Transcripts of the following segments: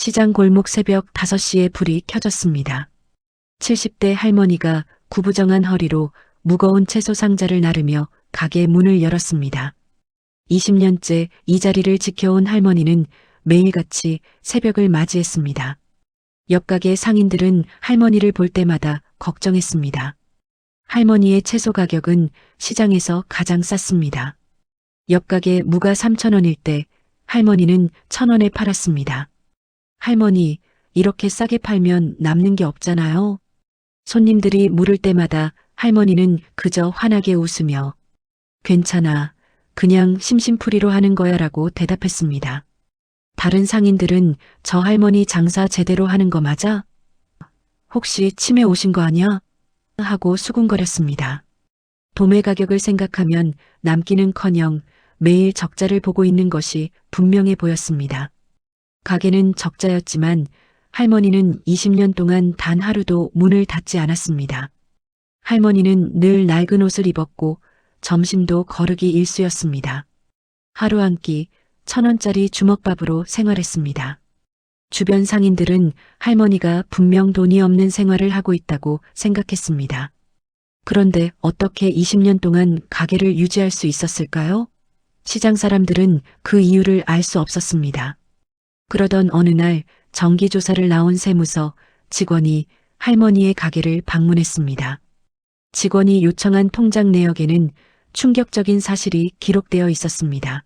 시장 골목 새벽 5시에 불이 켜졌습니다. 70대 할머니가 구부정한 허리로 무거운 채소 상자를 나르며 가게 문을 열었습니다. 20년째 이 자리를 지켜온 할머니는 매일같이 새벽을 맞이했습니다. 옆 가게 상인들은 할머니를 볼 때마다 걱정했습니다. 할머니의 채소 가격은 시장에서 가장 쌌습니다. 옆 가게 무가 3,000원일 때 할머니는 1,000원에 팔았습니다. 할머니, 이렇게 싸게 팔면 남는 게 없잖아요. 손님들이 물을 때마다 할머니는 그저 환하게 웃으며 괜찮아, 그냥 심심풀이로 하는 거야 라고 대답했습니다. 다른 상인들은 저 할머니 장사 제대로 하는 거 맞아? 혹시 치매 오신 거 아니야? 하고 수군거렸습니다. 도매 가격을 생각하면 남기는커녕 매일 적자를 보고 있는 것이 분명해 보였습니다. 가게는 적자였지만 할머니는 20년 동안 단 하루도 문을 닫지 않았습니다. 할머니는 늘 낡은 옷을 입었고 점심도 거르기 일쑤였습니다. 하루 한 끼 1,000원짜리 주먹밥으로 생활했습니다. 주변 상인들은 할머니가 분명 돈이 없는 생활을 하고 있다고 생각했습니다. 그런데 어떻게 20년 동안 가게를 유지할 수 있었을까요? 시장 사람들은 그 이유를 알 수 없었습니다. 그러던 어느 날 정기조사를 나온 세무서 직원이 할머니의 가게를 방문했습니다. 직원이 요청한 통장 내역에는 충격적인 사실이 기록되어 있었습니다.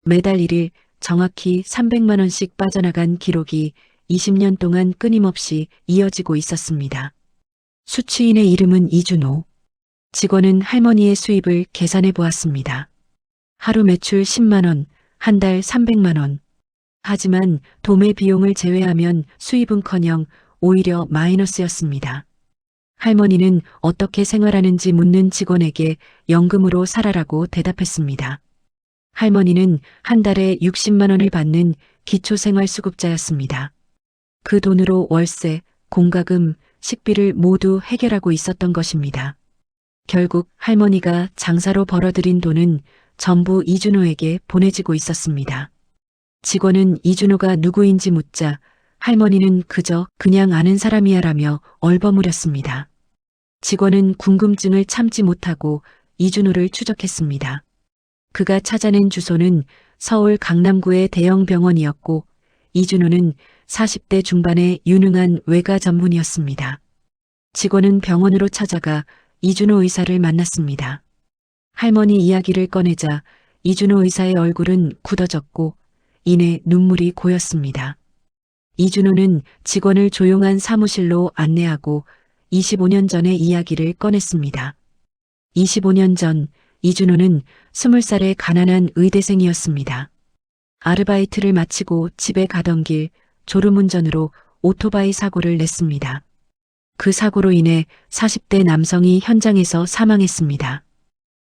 매달 1일 정확히 300만 원씩 빠져나간 기록이 20년 동안 끊임없이 이어지고 있었습니다. 수취인의 이름은 이준호. 직원은 할머니의 수입을 계산해 보았습니다. 하루 매출 10만 원, 한 달 300만 원. 하지만 도매 비용을 제외하면 수입은커녕 오히려 마이너스였습니다. 할머니는 어떻게 생활하는지 묻는 직원에게 연금으로 살아라고 대답했습니다. 할머니는 한 달에 60만 원을 받는 기초생활수급자였습니다. 그 돈으로 월세, 공과금, 식비를 모두 해결하고 있었던 것입니다. 결국 할머니가 장사로 벌어들인 돈은 전부 이준호에게 보내지고 있었습니다. 직원은 이준호가 누구인지 묻자 할머니는 그저 그냥 아는 사람이야라며 얼버무렸습니다. 직원은 궁금증을 참지 못하고 이준호를 추적했습니다. 그가 찾아낸 주소는 서울 강남구의 대형 병원이었고 이준호는 40대 중반의 유능한 외과 전문의였습니다. 직원은 병원으로 찾아가 이준호 의사를 만났습니다. 할머니 이야기를 꺼내자 이준호 의사의 얼굴은 굳어졌고 이내 눈물이 고였습니다. 이준호는 직원을 조용한 사무실로 안내하고 25년 전의 이야기를 꺼냈습니다. 25년 전 이준호는 20살의 가난한 의대생이었습니다. 아르바이트를 마치고 집에 가던 길 졸음운전으로 오토바이 사고를 냈습니다. 그 사고로 인해 40대 남성이 현장에서 사망했습니다.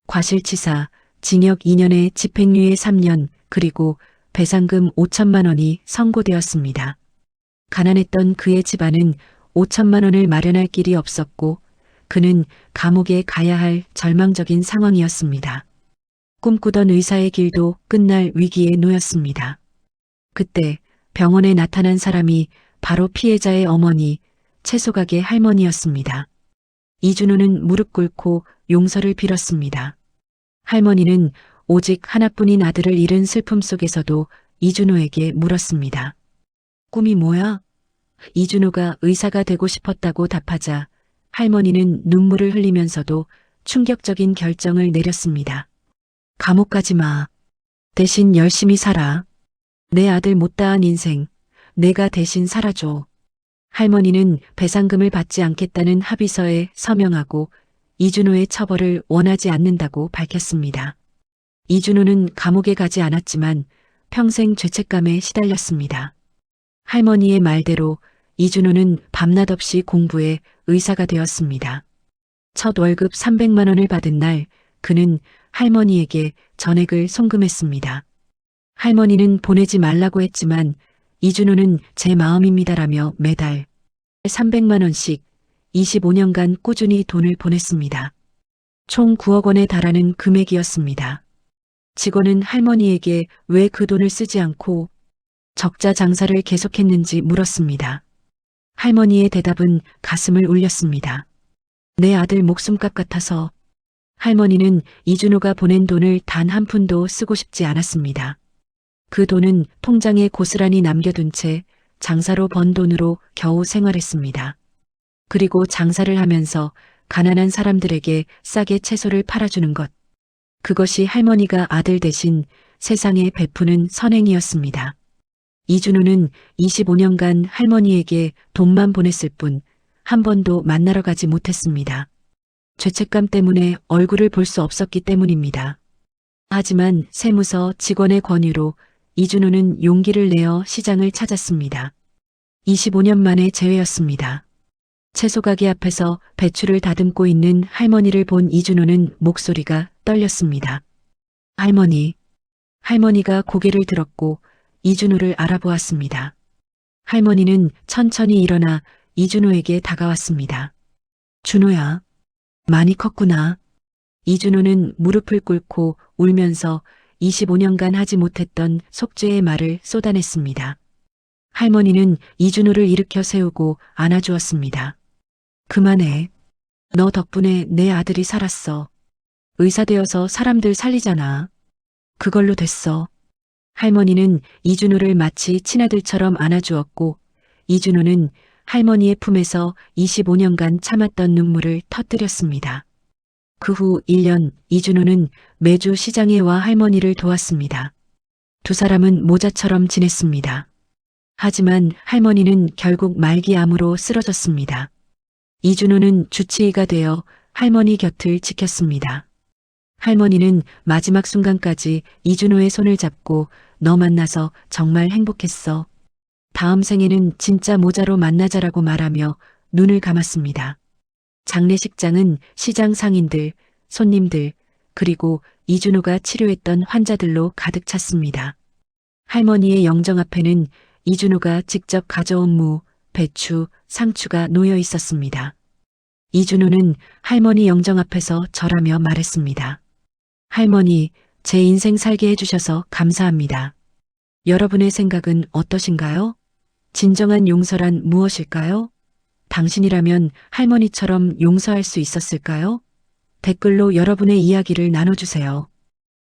과실치사, 징역 2년에 집행유예 3년, 그리고 배상금 5천만 원이 선고되었습니다. 가난했던 그의 집안은 5천만 원을 마련할 길이 없었고 그는 감옥에 가야 할 절망적인 상황이었습니다. 꿈꾸던 의사의 길도 끝날 위기에 놓였습니다. 그때 병원에 나타난 사람이 바로 피해자의 어머니, 채소가게 할머니였습니다. 이준호는 무릎 꿇고 용서를 빌었습니다. 할머니는 오직 하나뿐인 아들을 잃은 슬픔 속에서도 이준호에게 물었습니다. 꿈이 뭐야? 이준호가 의사가 되고 싶었다고 답하자 할머니는 눈물을 흘리면서도 충격적인 결정을 내렸습니다. 감옥 가지 마. 대신 열심히 살아. 내 아들 못다한 인생, 내가 대신 살아줘. 할머니는 배상금을 받지 않겠다는 합의서에 서명하고 이준호의 처벌을 원하지 않는다고 밝혔습니다. 이준호는 감옥에 가지 않았지만 평생 죄책감에 시달렸습니다. 할머니의 말대로 이준호는 밤낮 없이 공부해 의사가 되었습니다. 첫 월급 300만 원을 받은 날 그는 할머니에게 전액을 송금했습니다. 할머니는 보내지 말라고 했지만 이준호는 제 마음입니다라며 매달 300만 원씩 25년간 꾸준히 돈을 보냈습니다. 총 9억 원에 달하는 금액이었습니다. 직원은 할머니에게 왜 그 돈을 쓰지 않고 적자 장사를 계속했는지 물었습니다. 할머니의 대답은 가슴을 울렸습니다. 내 아들 목숨값 같아서. 할머니는 이준호가 보낸 돈을 단 한 푼도 쓰고 싶지 않았습니다. 그 돈은 통장에 고스란히 남겨둔 채 장사로 번 돈으로 겨우 생활했습니다. 그리고 장사를 하면서 가난한 사람들에게 싸게 채소를 팔아주는 것. 그것이 할머니가 아들 대신 세상에 베푸는 선행이었습니다. 이준호는 25년간 할머니에게 돈만 보냈을 뿐 한 번도 만나러 가지 못했습니다. 죄책감 때문에 얼굴을 볼 수 없었기 때문입니다. 하지만 세무서 직원의 권유로 이준호는 용기를 내어 시장을 찾았습니다. 25년 만에 재회였습니다. 채소 가게 앞에서 배추를 다듬고 있는 할머니를 본 이준호는 목소리가 떨렸습니다. 할머니. 할머니가 고개를 들었고 이준호를 알아보았습니다. 할머니는 천천히 일어나 이준호에게 다가왔습니다. 준호야, 많이 컸구나. 이준호는 무릎을 꿇고 울면서 25년간 하지 못했던 속죄의 말을 쏟아냈습니다. 할머니는 이준호를 일으켜 세우고 안아주었습니다. 그만해. 너 덕분에 내 아들이 살았어. 의사 되어서 사람들 살리잖아. 그걸로 됐어. 할머니는 이준호를 마치 친아들처럼 안아주었고 이준호는 할머니의 품에서 25년간 참았던 눈물을 터뜨렸습니다. 그 후 1년 이준호는 매주 시장에 와 할머니를 도왔습니다. 두 사람은 모자처럼 지냈습니다. 하지만 할머니는 결국 말기암으로 쓰러졌습니다. 이준호는 주치의가 되어 할머니 곁을 지켰습니다. 할머니는 마지막 순간까지 이준호의 손을 잡고 너 만나서 정말 행복했어. 다음 생에는 진짜 모자로 만나자라고 말하며 눈을 감았습니다. 장례식장은 시장 상인들, 손님들, 그리고 이준호가 치료했던 환자들로 가득 찼습니다. 할머니의 영정 앞에는 이준호가 직접 가져온 무, 배추, 상추가 놓여 있었습니다. 이준호는 할머니 영정 앞에서 절하며 말했습니다. 할머니, 제 인생 살게 해주셔서 감사합니다. 여러분의 생각은 어떠신가요? 진정한 용서란 무엇일까요? 당신이라면 할머니처럼 용서할 수 있었을까요? 댓글로 여러분의 이야기를 나눠주세요.